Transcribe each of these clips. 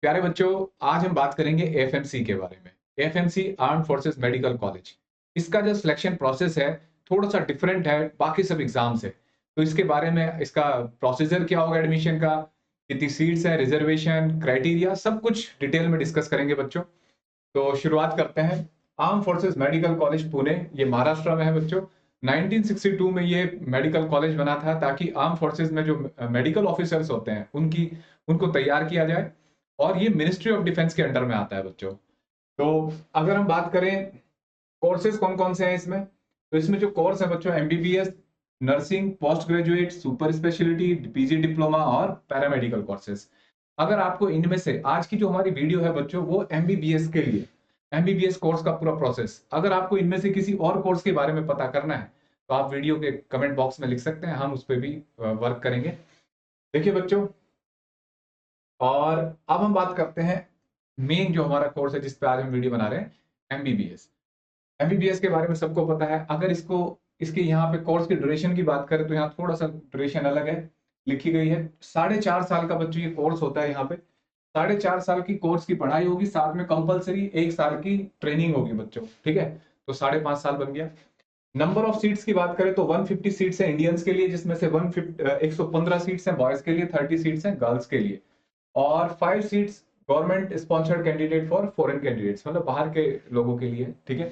प्यारे बच्चों, आज हम बात करेंगे एएफएमसी के बारे में। AFMC armed forces medical college. इसका जो सिलेक्शन प्रोसेस है, थोड़ा-सा डिफरेंट है बाकी सब एग्ज़ाम से। तो इसके बारे में इसका प्रोसीजर क्या होगा एडमिशन का, कितनी सीट्स हैं, रिजर्वेशन, क्राइटेरिया सब कुछ डिटेल में डिस्कस करेंगे बच्चों। तो शुरुआत करते हैं। Armed forces medical college Pune, ये महाराष्ट्र में है बच्चों। 1962 में ये मेडिकल कॉलेज बना था ताकि आर्म फोर्सेस में जो मेडिकल ऑफिसर्स होते हैं उनको तैयार किया जाए, और ये मिनिस्ट्री ऑफ डिफेंस के अंडर में आता है बच्चों। तो अगर हम बात करें कोर्सेज कौन कौन से हैं इसमें, तो इसमें जो कोर्स है बच्चों, MBBS, nursing, post graduate, super speciality, PG diploma और पैरामेडिकल कोर्सेज। अगर आपको इनमें से आज की जो हमारी वीडियो है बच्चों, वो एमबीबीएस के लिए, एमबीबीएस कोर्स का पूरा प्रोसेस। अगर आपको इनमें से किसी और कोर्स के बारे में पता करना है तो आप वीडियो के कमेंट बॉक्स में लिख सकते हैं, हम उस पर भी वर्क करेंगे। देखिए बच्चों, और अब हम बात करते हैं मेन जो हमारा कोर्स है जिस पे आज हम वीडियो बना रहे हैं, एमबीबीएस। एमबीबीएस के बारे में सबको पता है। अगर इसके यहाँ पे कोर्स की ड्यूरेशन की बात करें तो यहाँ थोड़ा सा ड्यूरेशन अलग है, लिखी गई है। 4.5 साल का बच्चों ये कोर्स होता है। यहाँ पे 4.5 साल की कोर्स की पढ़ाई होगी, साथ में कंपलसरी 1 साल की ट्रेनिंग होगी बच्चों, ठीक है। तो 5.5 साल बन गया। नंबर ऑफ सीट्स की बात करें तो 150 सीट्स है इंडियंस के लिए, जिसमें से 115 सीट्स हैं बॉयज के लिए, 30 सीट्स हैं गर्ल्स के लिए, और 5 seats government sponsored candidate for foreign candidates, मतलब बाहर के लोगों के लिए, ठीक है।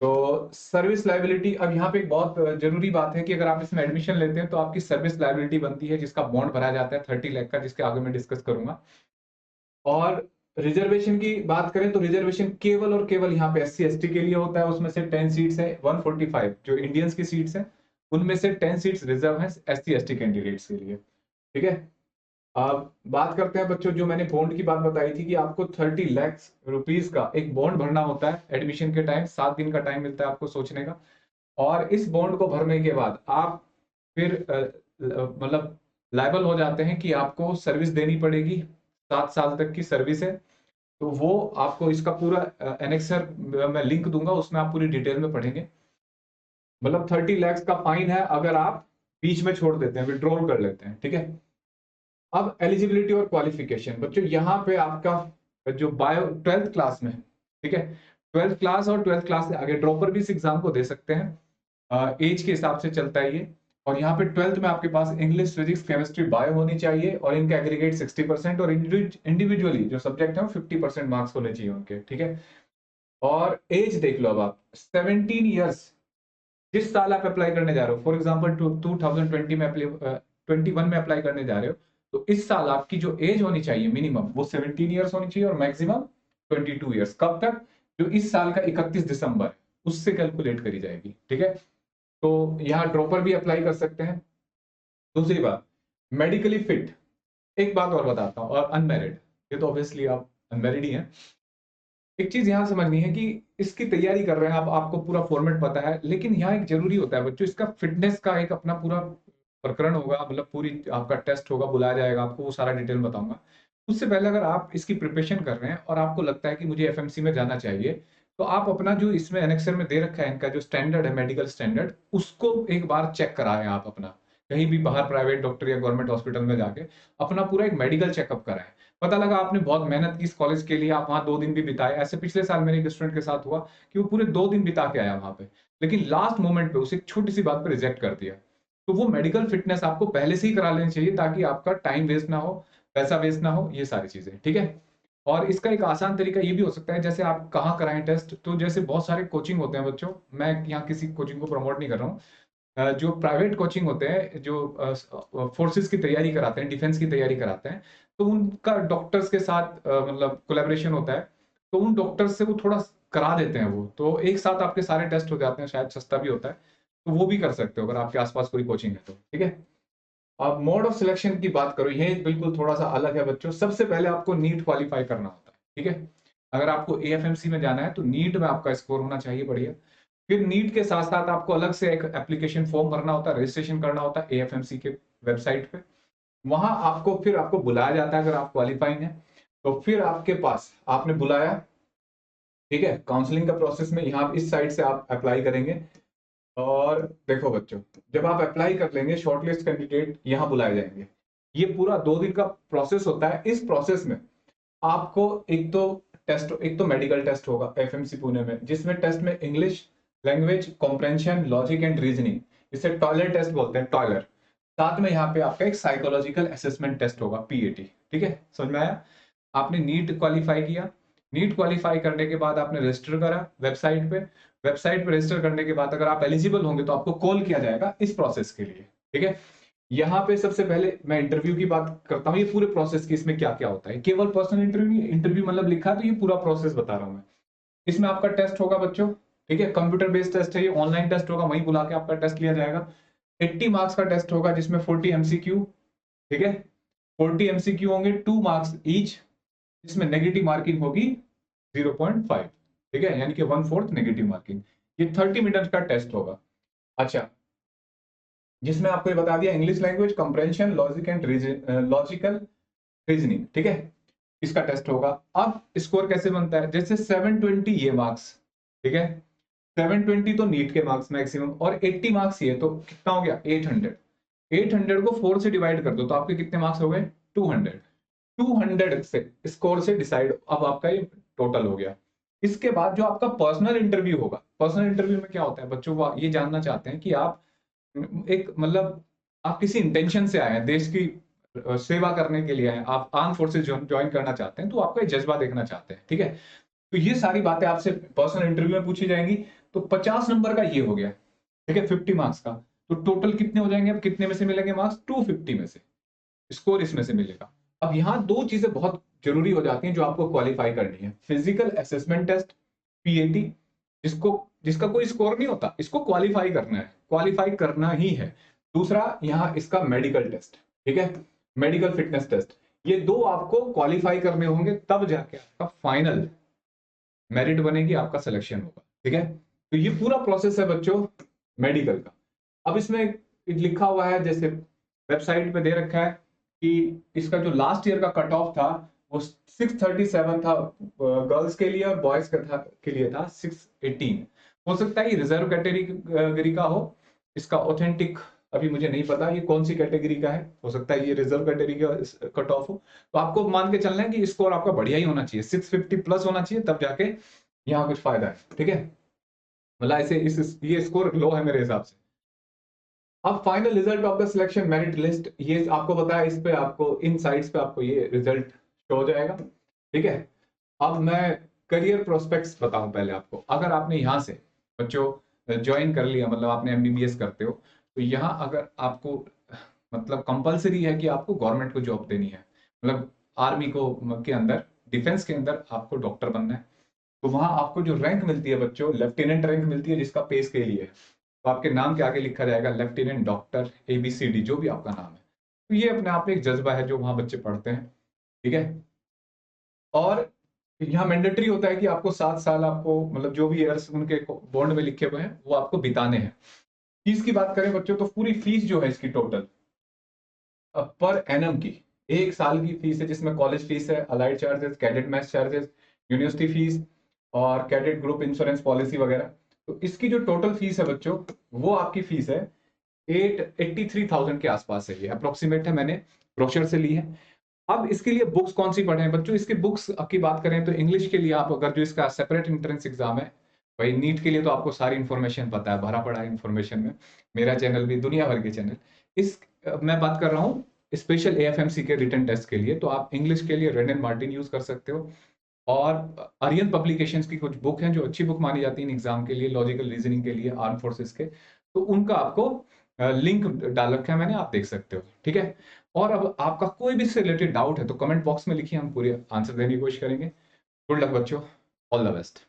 तो सर्विस लाइबिलिटी, अब यहाँ पे एक बहुत जरूरी बात है कि अगर आप इसमें एडमिशन लेते हैं तो आपकी सर्विस लाइबिलिटी बनती है, जिसका बॉन्ड भरा जाता है 30 लाख का, जिसके आगे मैं डिस्कस करूंगा। और रिजर्वेशन की बात करें तो रिजर्वेशन केवल और केवल यहाँ पे एससी एसटी के लिए होता है। उसमें से 10 सीट्स है, 145 जो इंडियंस की सीट्स हैं, उनमें से 10 सीट्स रिजर्व है एससी एसटी कैंडिडेट्स के लिए, ठीक है। अब बात करते हैं बच्चों, जो मैंने बॉन्ड की बात बताई थी कि आपको 30 लाख रुपीस का एक बॉन्ड भरना होता है एडमिशन के टाइम। 7 दिन का टाइम मिलता है आपको सोचने का, और इस बॉन्ड को भरने के बाद आप फिर मतलब लायबल हो जाते हैं कि आपको सर्विस देनी पड़ेगी। 7 साल तक की सर्विस है, तो वो आपको इसका पूरा एनेक्सर मैं लिंक दूंगा, उसमें आप पूरी डिटेल में पढ़ेंगे। मतलब 30 लाख का फाइन है अगर आप बीच में छोड़ देते हैं, विड्रॉल कर लेते हैं, ठीक है। अब एलिजिबिलिटी और क्वालिफिकेशन बच्चों, यहाँ पे आपका जो बायो 12th क्लास में, ठीक है, 12th क्लास और 12th क्लास से आगे ड्रॉपर भी इस एग्जाम को दे सकते हैं। एज के हिसाब से चलता है ये। और यहाँ पे 12th में आपके पास इंग्लिश, फिजिक्स, केमिस्ट्री, बायो होनी चाहिए, और इनका एग्रीगेट 60%, और इंडिविजुअली जो सब्जेक्ट है 50% मार्क्स होने चाहिए उनके, ठीक है। और एज देख लो, अब आप 17 ईयर्स जिस साल आप अप्लाई करने जा रहे हो, फॉर एग्जाम्पल 2020 में 21 में अप्लाई करने जा रहे हो, तो इस साल आपकी जो एज होनी चाहिए मिनिमम, वो 17 ईयर्स होनी चाहिए, और मैक्सिमम 22 ईयर्स। कब तक? जो इस साल का 31 दिसंबर उससे कैलकुलेट करी जाएगी, ठीक है। तो यहाँ ड्रॉपर भी अप्लाई कर सकते हैं। दूसरी बात, मेडिकली फिट। एक बात और बताता हूँ, और अनमेरिड, ये तो ऑब्वियसली आप अनमेरिड ही हैं। एक चीज यहाँ समझनी है कि इसकी तैयारी कर रहे हैं आप, आपको पूरा फॉर्मेट पता है, लेकिन यहाँ एक जरूरी होता है बच्चों, इसका फिटनेस का एक अपना पूरा प्रकरण होगा, मतलब पूरी आपका टेस्ट होगा, बुलाया जाएगा आपको, वो सारा डिटेल बताऊंगा। उससे पहले अगर आप इसकी प्रिपरेशन कर रहे हैं और आपको लगता है कि मुझे एफएमसी में जाना चाहिए, तो आप अपना जो इसमें एनेक्सर में दे रखा है इनका जो स्टैंडर्ड है, मेडिकल स्टैंडर्ड, उसको एक बार चेक कराएं आप अपना, कहीं भी बाहर प्राइवेट डॉक्टर या गवर्नमेंट हॉस्पिटल में जाके अपना पूरा एक मेडिकल चेकअप कराएं। पता लगा आपने बहुत मेहनत की इस कॉलेज के लिए, आप वहां 2 दिन भी बिताए, ऐसे पिछले साल मेरे एक स्टूडेंट के साथ हुआ कि वो पूरे 2 दिन बिता के आया वहां पे, लेकिन लास्ट मोमेंट पे उसे एक छोटी सी बात पे रिजेक्ट कर दिया। तो वो मेडिकल फिटनेस आपको पहले से ही करा लेनी चाहिए, ताकि आपका टाइम वेस्ट ना हो, पैसा वेस्ट ना हो, ये सारी चीजें, ठीक है। और इसका एक आसान तरीका ये भी हो सकता है, जैसे आप कहाँ कराएं टेस्ट, तो जैसे बहुत सारे कोचिंग होते हैं बच्चों, मैं यहाँ किसी कोचिंग को प्रमोट नहीं कर रहा हूँ, जो प्राइवेट कोचिंग होते हैं, जो फोर्सेस की तैयारी कराते हैं, डिफेंस की तैयारी कराते हैं, तो उनका डॉक्टर्स के साथ मतलब कोलैबोरेशन होता है, तो उन डॉक्टर्स से वो थोड़ा करा देते हैं, वो तो एक साथ आपके सारे टेस्ट हो जाते हैं, शायद सस्ता भी होता है, तो वो भी कर सकते हो अगर आपके आसपास कोई कोचिंग है तो, ठीक है। अब मोड ऑफ सिलेक्शन की बात करो, ये बिल्कुल थोड़ा सा अलग है बच्चों। सबसे पहले आपको नीट क्वालिफाई करना होता है, ठीक है। अगर आपको एएफएमसी में जाना है तो नीट में आपका स्कोर होना चाहिए बढ़िया। फिर नीट के साथ साथ आपको अलग से एक एप्लीकेशन फॉर्म भरना होता है, रजिस्ट्रेशन करना होता है एएफएमसी के वेबसाइट पे। वहां आपको बुलाया जाता है अगर आप क्वालिफाइंग है, तो फिर आपके पास आपने बुलाया, ठीक है, काउंसलिंग का प्रोसेस में यहाँ इस साइड से आप अप्लाई करेंगे। और देखो बच्चों, जब आप अप्लाई कर लेंगे, शॉर्टलिस्ट कैंडिडेट यहाँ बुलाए जाएंगे। ये पूरा 2 दिन का प्रोसेस होता है। इस प्रोसेस में आपको एक तो मेडिकल टेस्ट होगा एफएमसी पुणे में, जिसमें टेस्ट में English language comprehension logic and reasoning, इसे टॉयलर टेस्ट बोलते हैं, टॉयलर। साथ में यहाँ पे आपका एक साइकोलॉजिकल असेसमेंट टेस्ट होगा, पीएटी। ठीक है, समझ में आया? आपने नीट क्वालिफाई किया, नीट क्वालिफाई करने के बाद आपने रजिस्टर करा वेबसाइट पे रजिस्टर करने के बाद अगर आप एलिजिबल होंगे तो आपको कॉल किया जाएगा इस प्रोसेस के लिए। ठीक है, यहाँ पे सबसे पहले मैं इंटरव्यू की बात करता हूँ, ये पूरे प्रोसेस की इसमें क्या क्या होता है, केवल पर्सनल इंटरव्यू, इंटरव्यू मतलब लिखा, तो ये पूरा प्रोसेस बता रहा हूँ मैं। इसमें आपका टेस्ट होगा बच्चों, ठीक है, कंप्यूटर बेस्ड टेस्ट है, ये ऑनलाइन टेस्ट होगा, वहीं बुला के आपका टेस्ट लिया जाएगा। 80 मार्क्स का टेस्ट होगा जिसमें 40 एमसीक्यू, ठीक है, 40 एमसीक्यू होंगे, 2 मार्क्स ईच, जिसमें नेगेटिव मार्किंग होगी 0.5, ठीक है, यानी कि 1/4 नेगेटिव मार्किंग। ये 30 मिनट का टेस्ट होगा। अच्छा, जिसमें आपको ये बता दिया English language comprehension logic and logical reasoning, ठीक है, इसका टेस्ट होगा। अब स्कोर कैसे बनता है, जैसे 720 ये मार्क्स, ठीक है, 720 तो नीट के मार्क्स मैक्सिमम, और 80 मार्क्स ये, तो कितना हो गया 800। 800 को 4 से डिवाइड कर दो तो आपके कितने मार्क्स हो गए 200। 200 से स्कोर से डिसाइड, अब आपका ये टोटल हो गया। इसके बाद जो आपका पर्सनल इंटरव्यू होगा, पर्सनल इंटरव्यू में क्या होता है बच्चों, वो ये जानना चाहते हैं कि आप एक मतलब आप किसी इंटेंशन से आए हैं, देश की सेवा करने के लिए आए हैं, आप आर्म फोर्सेज ज्वाइन करना चाहते हैं, तो आपका जज्बा देखना चाहते हैं। ठीक है, तो ये सारी बातें आपसे पर्सनल इंटरव्यू में पूछी जाएंगी। तो 50 नंबर का ये हो गया, ठीक है, 50 मार्क्स का, तो टोटल कितने हो जाएंगे, अब कितने में से मिलेंगे मार्क्स, 250 में से स्कोर इसमें से मिलेगा। अब यहाँ दो चीजें बहुत जरूरी हो जाती हैं जो आपको क्वालिफाई करनी है, फिजिकल असेसमेंट टेस्ट, पीएटी, जिसको जिसका कोई स्कोर नहीं होता, इसको क्वालिफाई करना है, क्वालिफाई करना ही है। दूसरा यहाँ इसका मेडिकल टेस्ट, ठीक है, मेडिकल फिटनेस टेस्ट, ये दो आपको क्वालिफाई करने होंगे, तब जाके आपका फाइनल मेरिट बनेगी, आपका सिलेक्शन होगा। ठीक है, तो ये पूरा प्रोसेस है बच्चों मेडिकल का। अब इसमें लिखा हुआ है, जैसे वेबसाइट पे दे रखा है कि इसका जो लास्ट ईयर का कट ऑफ था वो 637 था गर्ल्स के लिए, और बॉयज के लिए था 618। हो सकता है ये रिजर्व कैटेगरी का हो, इसका ऑथेंटिक अभी मुझे नहीं पता ये कौन सी कैटेगरी का है, हो सकता है ये रिजर्व कैटेगरी का कट ऑफ हो। तो आपको मान के चलना है कि स्कोर आपका बढ़िया ही होना चाहिए, 650 प्लस होना चाहिए, तब जाके यहाँ कुछ फायदा है। ठीक है, मतलब ऐसे ये स्कोर लो है मेरे हिसाब से। अब final result of the selection merit list, ये आपको बताया, इस पे आपको इन साइट्स पे आपको ये रिजल्ट शो हो जाएगा। ठीक है, अब मैं करियर प्रोस्पेक्ट्स बताऊं पहले आपको। अगर आपने यहाँ से बच्चों ज्वाइन कर लिया, मतलब आपने एमबीबीएस करते हो, तो यहाँ अगर आपको मतलब कंपलसरी है कि आपको गवर्नमेंट को जॉब देनी है, मतलब आर्मी को के अंदर, डिफेंस के अंदर आपको डॉक्टर बनना है, तो वहां आपको जो रैंक मिलती है बच्चों, लेफ्टिनेंट रैंक मिलती है, जिसका पे स्केल ही है, तो आपके नाम के आगे लिखा जाएगा लेफ्टिनेंट डॉक्टर ABCD, जो भी आपका नाम है। तो ये अपने आप में एक जज्बा है जो वहां बच्चे पढ़ते हैं। ठीक है, और यहाँ मैंडेटरी होता है कि आपको 7 साल, आपको मतलब जो भी ईयर्स उनके बॉन्ड में लिखे हुए हैं वो आपको बिताने हैं। फीस की बात करें बच्चों, तो पूरी फीस जो है इसकी टोटल पर एनम की 1 साल की फीस है, जिसमें कॉलेज फीस है, allied charges, cadet match charges, university fees, और कैडेट ग्रुप इंश्योरेंस पॉलिसी वगैरह। तो इसकी जो टोटल फीस है बच्चों, वो आपकी फीस है 83,000 के आसपास है, ये अप्रोक्सीमेट है, मैंने ब्रोशर से ली है। अब इसके लिए बुक्स कौन सी पढ़े हैं बच्चों, इसकी बुक्स की बात करें तो इंग्लिश के लिए आप अगर जो इसका सेपरेट एंट्रेंस एग्जाम है, भाई नीट के लिए तो आपको सारी इंफॉर्मेशन पता है, भरा पड़ा है इंफॉर्मेशन में, मेरा चैनल भी, दुनिया भर के चैनल। इस मैं बात कर रहा हूँ स्पेशल AFMC के रिटन टेस्ट के लिए, तो आप इंग्लिश के लिए रेड एंड मार्टिन यूज कर सकते हो, और आर्यन पब्लिकेशंस की कुछ बुक हैं जो अच्छी बुक मानी जाती है एग्जाम के लिए, लॉजिकल रीजनिंग के लिए, आर्म फोर्सेस के, तो उनका आपको लिंक डाल रखा है मैंने, आप देख सकते हो। ठीक है, और अब आपका कोई भी इससे रिलेटेड डाउट है तो कमेंट बॉक्स में लिखिए, हम पूरे आंसर देने की कोशिश करेंगे। गुड लक बच्चों, ऑल द बेस्ट।